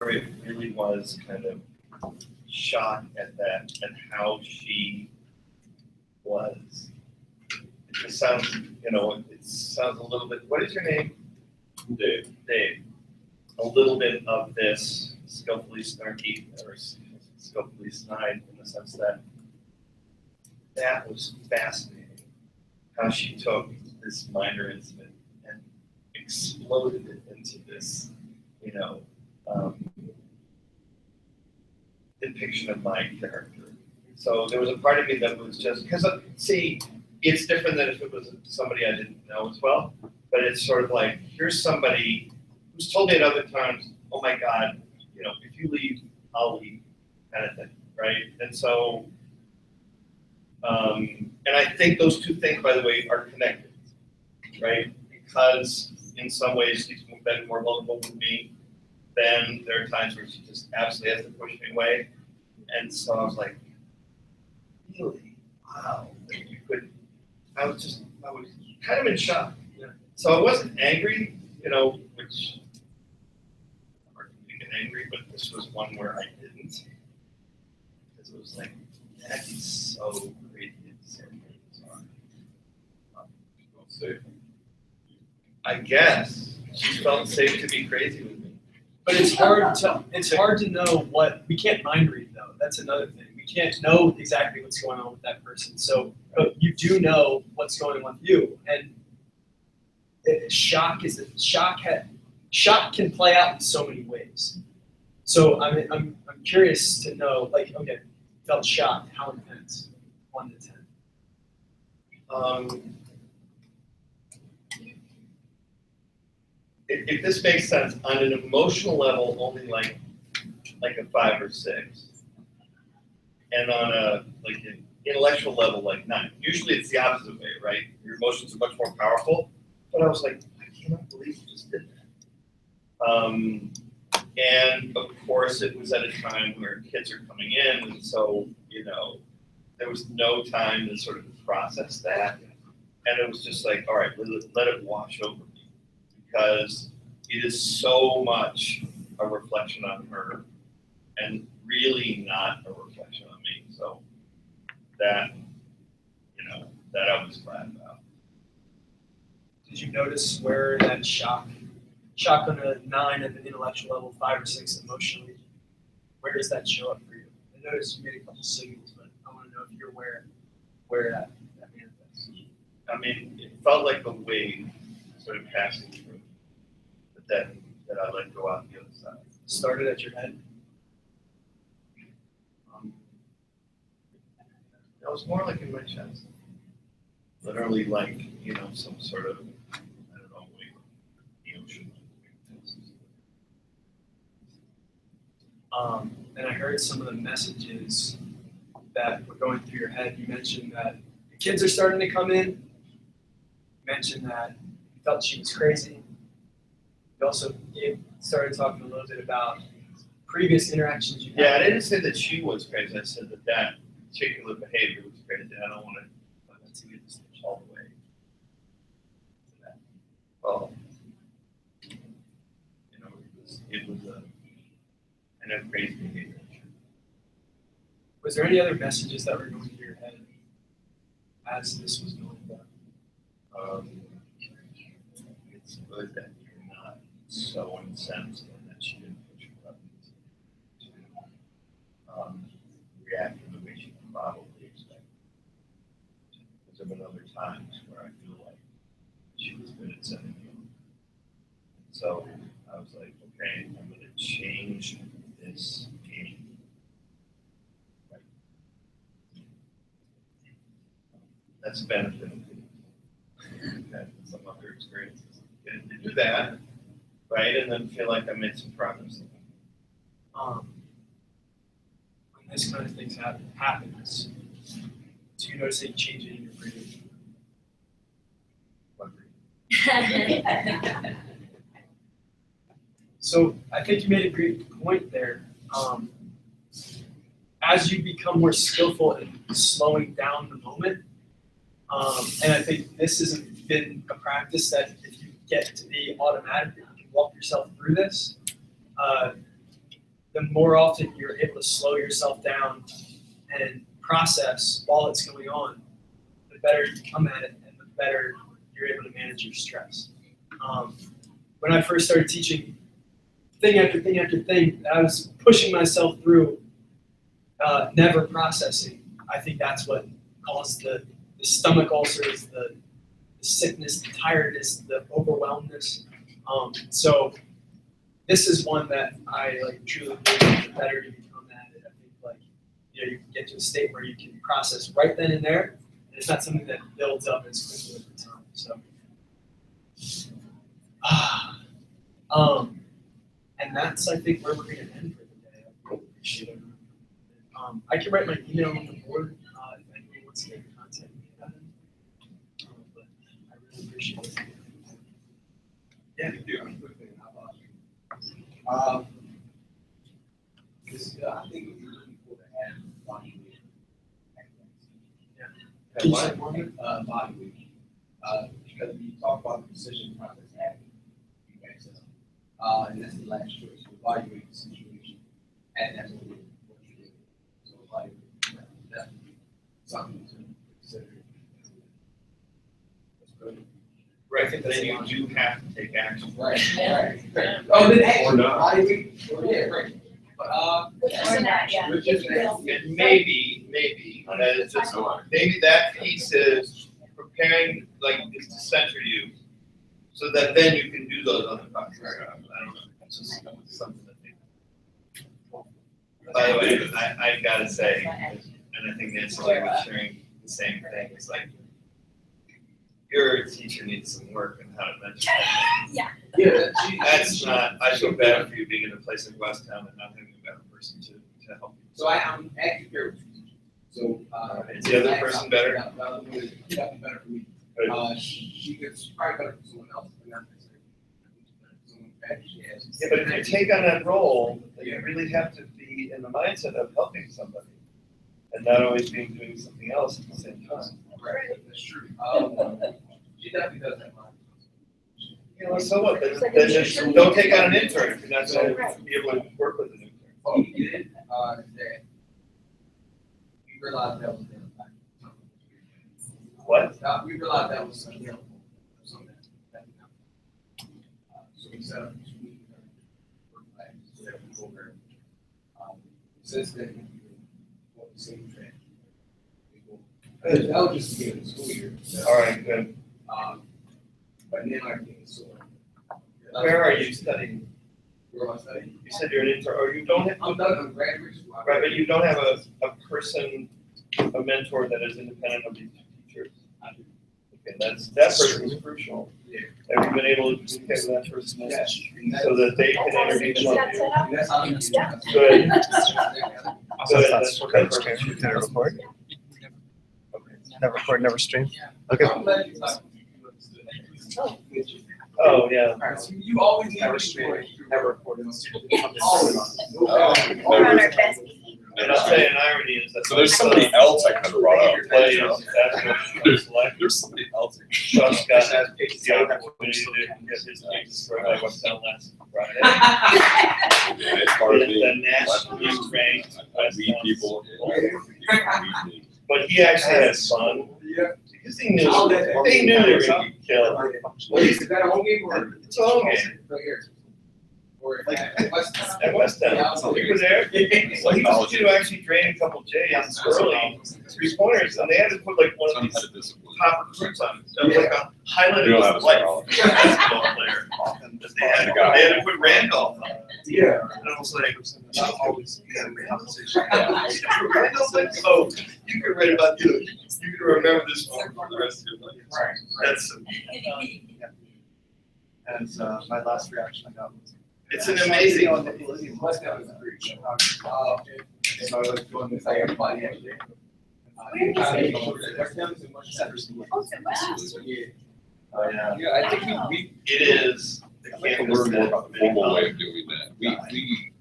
it really was kind of shocked at that and how she was. It just sounds, it sounds a little bit, what is your name? Dave. Dave. A little bit of this skillfully snarky or skillfully snide in the sense that that was fascinating. How she took this minor incident and exploded it into this, depiction of my character. So there was a part of me that was just, because see, it's different than if it was somebody I didn't know as well, but it's sort of like, here's somebody who's told me at other times, oh my God, if you leave, I'll leave, kind of thing, right? And so, and I think those two things, by the way, are connected, right? Because in some ways she's been more vulnerable with me, then there are times where she just absolutely has to push me away. And so I was like, really? Wow. That you could, I was kind of in shock. Yeah. So I wasn't angry, which hard to get angry, but this was one where I didn't. Because it was like, that is so crazy. It's so bizarre. Safe. I guess she felt safe to be crazy with me. But it's hard to know we can't mind read though. That's another thing. We can't know exactly what's going on with that person. So you do know what's going on with you. And shock can play out in so many ways. So I'm curious to know, like, okay, felt shocked, how intense? 1 to 10. If this makes sense, on an emotional level, only like a 5 or 6, and on an intellectual level, like 9. Usually, it's the opposite way, right? Your emotions are much more powerful. But I was like, I cannot believe you just did that. And of course, it was at a time where kids are coming in, and so there was no time to sort of process that, and it was just like, all right, let it wash over me. Because it is so much a reflection on her and really not a reflection on me. So that I was glad about. Did you notice where that shock on a 9 at the intellectual level, 5 or 6 emotionally, where does that show up for you? I noticed you made a couple signals, but I want to know if you're aware where that manifests. I mean, it felt like a wave sort of passing through. That I let go out the other side. Started at your head? That was more like in my chest. Literally like, some sort of, I don't know, wave in the ocean. And I heard some of the messages that were going through your head. You mentioned that the kids are starting to come in. You mentioned that you felt she was crazy. You also started talking a little bit about previous interactions you had. Yeah, I didn't say that she was crazy. I said that particular behavior was crazy. I don't want to get this all the way to that. Well, it was a kind of crazy behavior. Was there any other messages that were going through your head as this was going down? It's good that you're not so incensed and that she didn't push your buttons to react in the way she probably expected. Because there have been other times where I feel like she was good at setting me up. So I was like, okay, I'm going to change this game. Right. That's a benefit of some other experiences. And to do that, right, and then feel like I made some progress. When this kind of things happens, do you notice any change in your breathing? What breathing? So I think you made a great point there. As you become more skillful in slowing down the moment, and I think this has been a practice that if you get to be automatic, you can walk yourself through this. the more often you're able to slow yourself down and process while it's going on, the better you come at it and the better you're able to manage your stress. When I first started teaching, thing after thing after thing, I was pushing myself through, never processing. I think that's what caused the stomach ulcers, the sickness, the tiredness, the overwhelmness. So this is one that I truly believe the better you become at it. I think you can get to a state where you can process right then and there, and it's not something that builds up as quickly over time. So, and that's I think where we're going to end for the day. I really appreciate it. I can write my email on the board if anyone wants to contact me about it. But I really appreciate it. Yeah. I think it would be really cool to have body weight activities. Body weight. Because we talk about the precision process happening. And that's the last choice. So evaluate the situation at that moment. So evaluate definitely something to consider. That's good. Right, then you do have to take action. Right. Oh, then action. Or not. Evaluate. Yeah, right. Which is an action. Which is an action. And maybe that is just, maybe that piece is preparing, is to center you, so that then you can do those other projects. I don't know, it's just something to think. By the way, I gotta say, and I think Nancy was sharing the same thing, it's like, your teacher needs some work on how to mention that. Yeah. That's not, I feel bad for you being in a place like Westtown and not having a better person to help you. So I'm actually very So, Is the other person better? The other one is definitely better for me. She's probably better for someone else, but not necessarily someone better she has. Yeah, but if you take on that role, then you really have to be in the mindset of helping somebody and not always doing something else at the same time. Right, that's true. She definitely does that. You know, so what? Then just don't take on an intern if you're not going to be able to work with an intern. Oh, you did? That we realized that was there. What? We realized that was available. So we set up this week for class so that we go over. Since then, we go the same track. That was just the beginning of the school year. All right, good. But then I think so. Where are you studying? Where am I studying? You said you're an intern, or you don't have, I'm done with graduate school. right, but you don't have a person, a mentor that is independent of these teachers. Okay, that person is crucial. Yeah. Have you been able to communicate with that person Yes. so that they can intervene and help you? And that's how you do Yeah. it. Good. Good, that's okay. Can I record? Okay. Never record, never stream? Okay. I'm glad you talked. Oh, yeah. Alright, so you always need Never to stream, record. never recorded. Always. We're on our best behavior. And I'll tell you an irony is that. So there's somebody else I could have brought up. Play is that's what There's somebody else. Trust got the opportunity to get his team destroyed by Westtown last Friday. Yeah, it's part of The nationally ranked Lead Westtown people. school. But he actually had fun Yeah. because he knew they knew they were gonna get killed. Well, is that a home game or? It's a home game. Right here. Or at West. At Westtown, so he was there. Well, he was to actually drain a couple J's early, 3-pointers, and they had to put like one of these top recruits on. It was like a highlight We don't of have his a life. scholar. Basketball player. And they had to put Randolph on. Yeah. And I was like, not always get a conversation. Randolph, like, oh, you can write about, you can remember this one for the rest of your life. Right. That's, And my last reaction I got was. it's an amazing. West Town is a great show. So I was doing this, like everybody actually. West Town is a much better school. Oh, so wow. Yeah. Oh, yeah. Yeah, I think we It is. The I'd like to campus learn more that about the many formal way colleges- of doing that.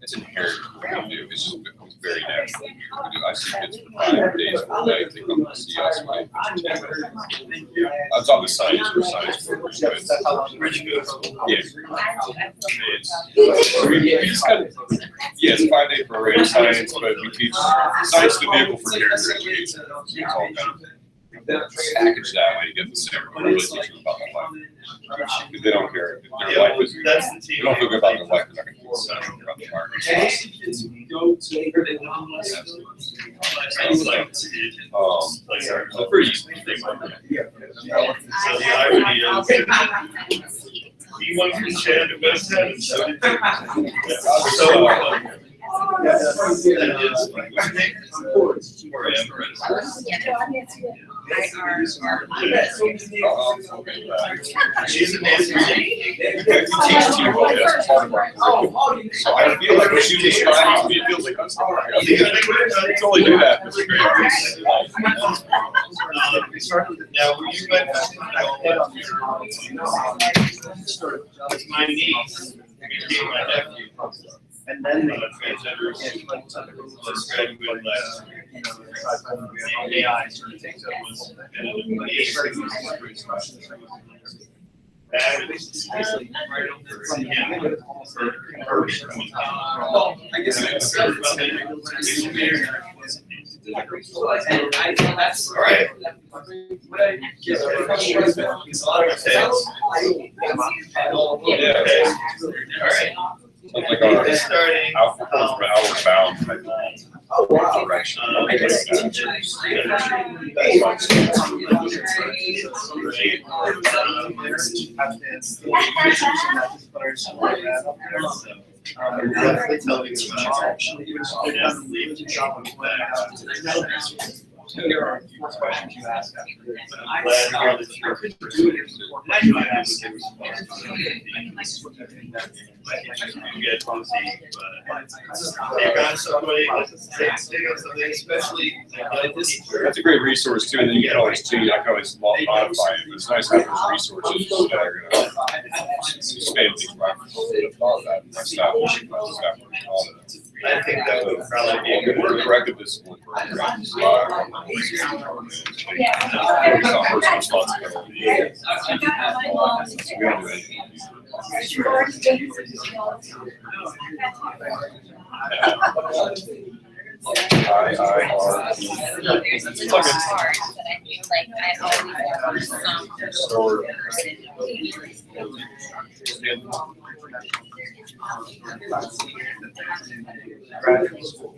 It's inherent in what we do. It's just, it's very natural. I see kids for 5 days per day, they come to see us, right? That's on the science or science. Really good. Yeah. We just got, yeah, it's a 5-day program, science, but we teach science is the vehicle for character education. It's all kind of packaged that way to get the same, really teach them about their life. If they don't care, if their Yeah, life well, is, that's the they team. don't feel good about their life, they're not gonna feel good about the market. Sounds like it's like a pretty easy thing. So the irony is, he went from Chad to West End, and so did you. So, that is like, or Everest. She's an answer. We teach T-ball, that's part of our curriculum. So I feel like what you described, it feels like us. I totally do that. It's great. Now, when you went my niece became my nephew. And then they Transgenders was graduated last year. AI sort of takes over. I guess it's All right. All right. Like our Starting. outward bound type of direction. Definitely tell me There are 4 questions you asked after this. I'm glad that you're you get to see, take on somebody, take on something, especially. That's a great resource too, and then you can always change, I can always modify it, but it's nice to have those resources that are gonna expand things, right? All of that, my staff, all of that. I think that would probably be a good We're word. corrective discipline programs. It's not personal responsibility. We don't do anything. It's hard, but I feel like I always have some Graduate school.